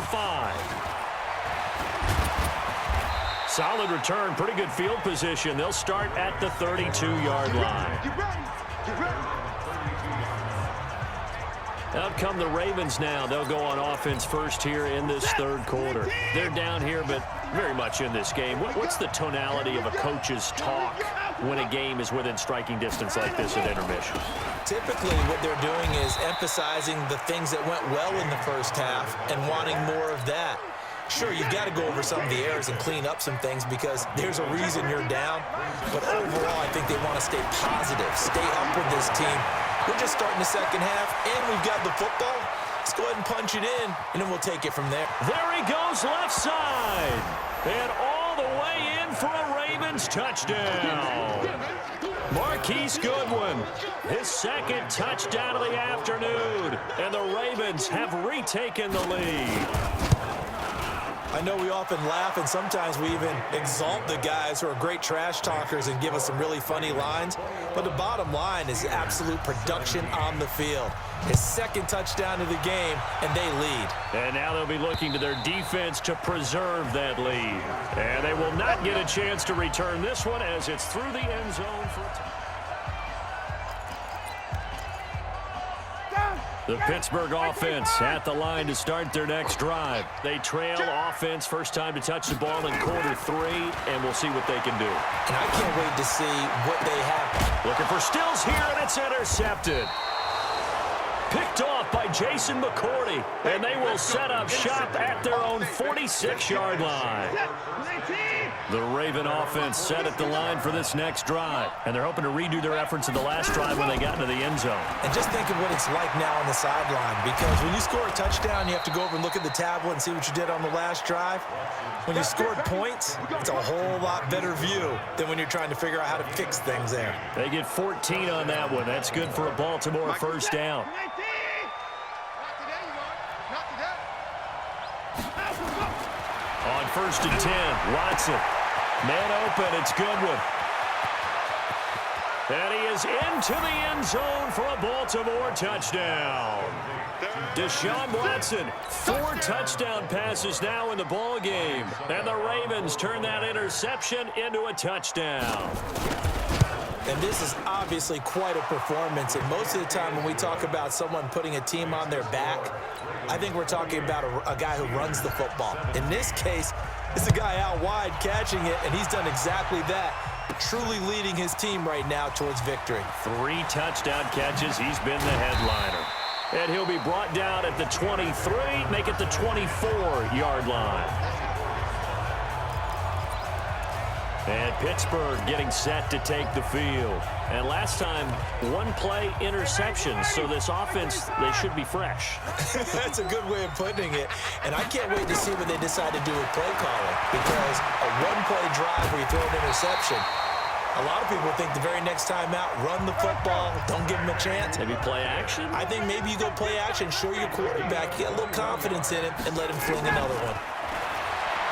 the 5. Solid return, pretty good field position. They'll start at the 32-yard line. Get ready. Get ready. Out come the Ravens now. They'll go on offense first here in this third quarter. They're down here, but very much in this game. What's the tonality of a coach's talk when a game is within striking distance like this at intermission? Typically, what they're doing is emphasizing the things that went well in the first half and wanting more of that. Sure, you've got to go over some of the errors and clean up some things because there's a reason you're down. But overall, I think they want to stay positive, stay up with this team. We're just starting the second half, and we've got the football. Let's go ahead and punch it in, and then we'll take it from there. There he goes left side. And all the way in for a Ravens touchdown. Marquise Goodwin, his second touchdown of the afternoon. And the Ravens have retaken the lead. I know we often laugh, and sometimes we even exalt the guys who are great trash talkers and give us some really funny lines. But the bottom line is absolute production on the field. His second touchdown of the game, and they lead. And now they'll be looking to their defense to preserve that lead. And they will not get a chance to return this one as it's through the end zone for a touchdown. The Pittsburgh offense at the line to start their next drive. They trail offense, first time to touch the ball in quarter 3, and we'll see what they can do. And I can't wait to see what they have. Looking for Stills here, and it's intercepted. Picked off by Jason McCourty, and they will set up shop at their own 46-yard line. The Raven offense set at the line for this next drive, and they're hoping to redo their efforts in the last drive when they got into the end zone. And just think of what it's like now on the sideline, because when you score a touchdown, you have to go over and look at the tablet and see what you did on the last drive. When you scored points, it's a whole lot better view than when you're trying to figure out how to fix things there. They get 14 on that one. That's good for a Baltimore first down. On 1st and 10, Watson. Man open, it's Goodwin. And he is into the end zone for a Baltimore touchdown. Deshaun Watson, 4 touchdown passes now in the ball game. And the Ravens turn that interception into a touchdown. And this is obviously quite a performance. And most of the time when we talk about someone putting a team on their back, I think we're talking about a guy who runs the football. In this case, it's a guy out wide catching it, and he's done exactly that, truly leading his team right now towards victory. 3 touchdown catches. He's been the headliner. And he'll be brought down at the 23, make it the 24-yard line. And Pittsburgh getting set to take the field. And last time, 1-play interception. So this offense, they should be fresh. That's a good way of putting it. And I can't wait to see what they decide to do with play calling. Because a 1-play drive where you throw an interception, a lot of people think the very next time out, run the football, don't give them a chance. Maybe play action? I think maybe you go play action, show your quarterback, get a little confidence in him, and let him fling another one.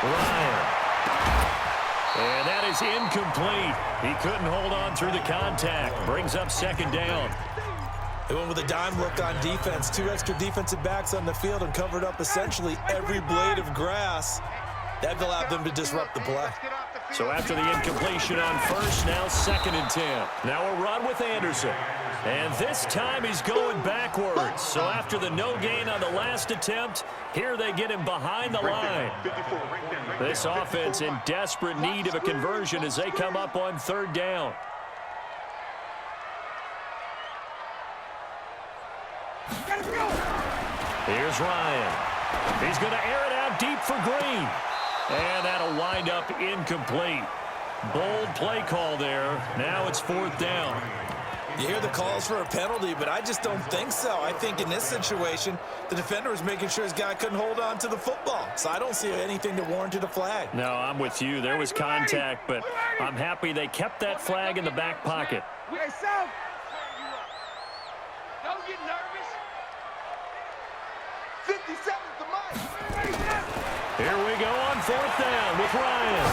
Ryan. And that is incomplete. He couldn't hold on through the contact. Brings up 2nd down. They went with a dime look on defense. 2 extra defensive backs on the field and covered up essentially every blade of grass. That allowed them to disrupt the play. So after the incompletion on 1st, now 2nd and 10. Now a run with Anderson. And this time he's going backwards. So after the no gain on the last attempt, here they get him behind the line. This offense in desperate need of a conversion as they come up on 3rd down. Here's Ryan. He's going to air it out deep for Green. And that'll wind up incomplete. Bold play call there. Now it's 4th down. You hear the calls for a penalty, but I just don't think so. I think in this situation, the defender was making sure his guy couldn't hold on to the football. So I don't see anything that warranted a flag. No, I'm with you. There was contact, but I'm happy they kept that flag in the back pocket. Hey, South. Don't get nervous. 57's the mic. Here we go on 4th down with Ryan.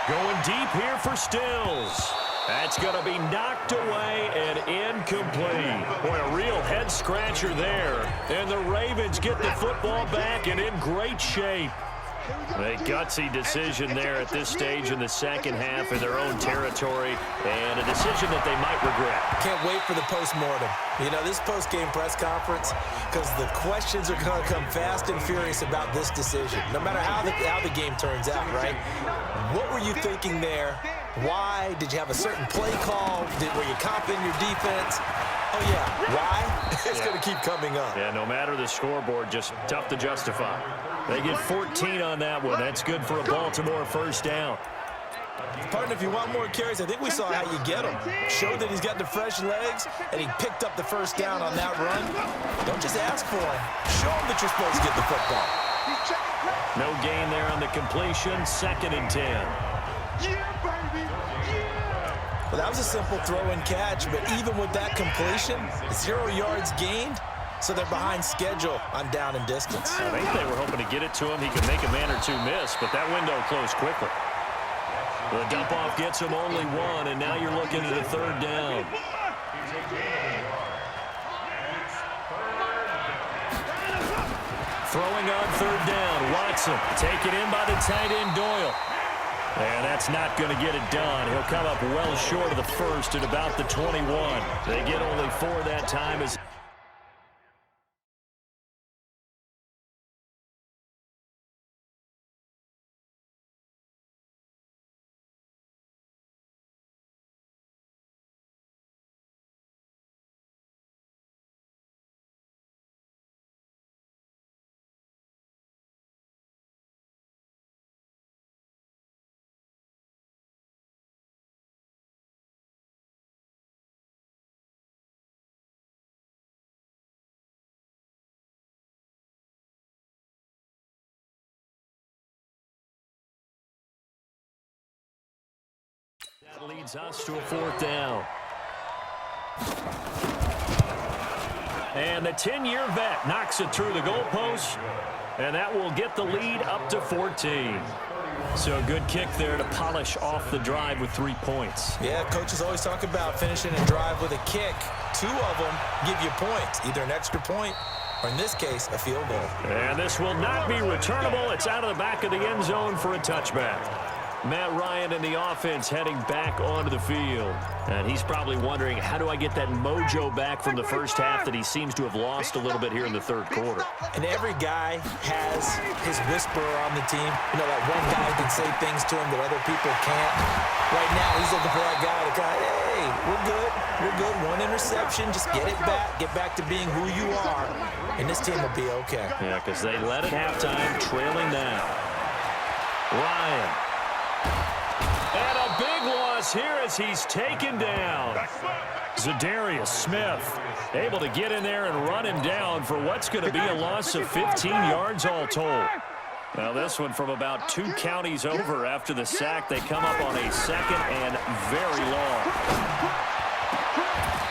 Going deep here for Stills. That's going to be knocked away and incomplete. Boy, a real head-scratcher there. And the Ravens get the football back and in great shape. A gutsy decision there at this stage in the second half in their own territory, and a decision that they might regret. Can't wait for the post-mortem. You know, this post-game press conference, because the questions are going to come fast and furious about this decision, no matter how the game turns out, right? What were you thinking there? Why? Did you have a certain play call? Were you comping your defense? Oh, yeah. Why? It's going to keep coming up. Yeah, no matter the scoreboard, just tough to justify. They get 14 on that one. That's good for a Baltimore first down. Partner, if you want more carries, I think we saw how you get him. Showed that he's got the fresh legs, and he picked up the first down on that run. Don't just ask for him. Show him that you're supposed to get the football. No gain there on the completion. 2nd and 10. Well, that was a simple throw and catch, but even with that completion, 0 yards gained, so they're behind schedule on down and distance. I think they were hoping to get it to him. He could make a man or two miss, but that window closed quickly. The dump-off gets him only one, and now you're looking at a 3rd down. Throwing on 3rd down, Watson taken in by the tight end Doyle. And that's not going to get it done. He'll come up well short of the first at about the 21. They get only 4 that time as that leads us to a 4th down. And the 10-year vet knocks it through the goalpost, and that will get the lead up to 14. So a good kick there to polish off the drive with 3 points. Yeah, coaches always talk about finishing a drive with a kick. 2 of them give you points, either an extra point or, in this case, a field goal. And this will not be returnable. It's out of the back of the end zone for a touchback. Matt Ryan and the offense heading back onto the field. And he's probably wondering, how do I get that mojo back from the first half that he seems to have lost a little bit here in the 3rd quarter? And every guy has his whisperer on the team. You know, that one guy can say things to him that other people can't. Right now, he's looking for that guy to kind of, hey, we're good. We're good. 1 interception. Just get it back. Get back to being who you are. And this team will be okay. Yeah, because they led at halftime, trailing down. Ryan. And a big loss here as he's taken down. Zadarius Smith able to get in there and run him down for what's going to be a loss of 15 yards all told. Now this one from about 2 counties over after the sack. They come up on a 2nd and very long.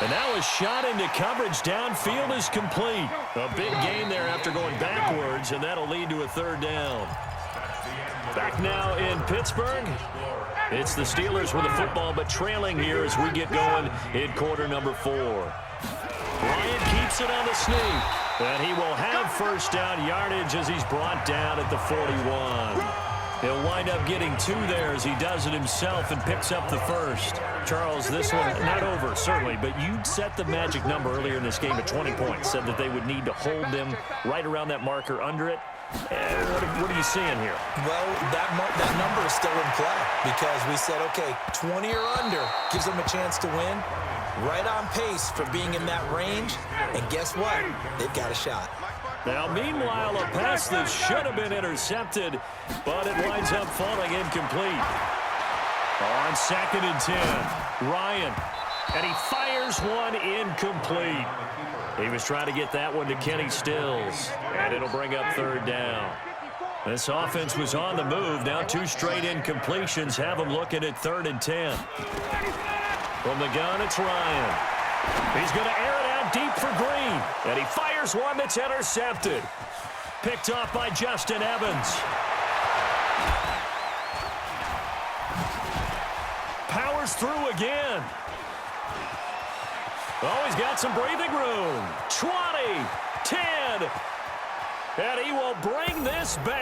And now a shot into coverage downfield is complete. A big gain there after going backwards, and that'll lead to a 3rd down. Back now in Pittsburgh. It's the Steelers with the football, but trailing here as we get going in quarter number 4. Bryant keeps it on the sneak, and he will have first down yardage as he's brought down at the 41. He'll wind up getting 2 there as he does it himself and picks up the first. Charles, this one not over, certainly, but you set the magic number earlier in this game at 20 points, said that they would need to hold them right around that marker under it. What are you seeing here? Well, that number is still in play because we said, okay, 20 or under gives them a chance to win. Right on pace for being in that range. And guess what? They've got a shot. Now, meanwhile, a pass that should have been intercepted, but it winds up falling incomplete. On 2nd and 10, Ryan, and he fires one incomplete. He was trying to get that one to Kenny Stills, and it'll bring up 3rd down. This offense was on the move. Now 2 straight incompletions have them looking at 3rd and 10. From the gun, it's Ryan. He's going to air it out deep for Green, and he fires one that's intercepted. Picked off by Justin Evans. powers through again. Oh, he's got some breathing room. 20, 10, and he will bring this back.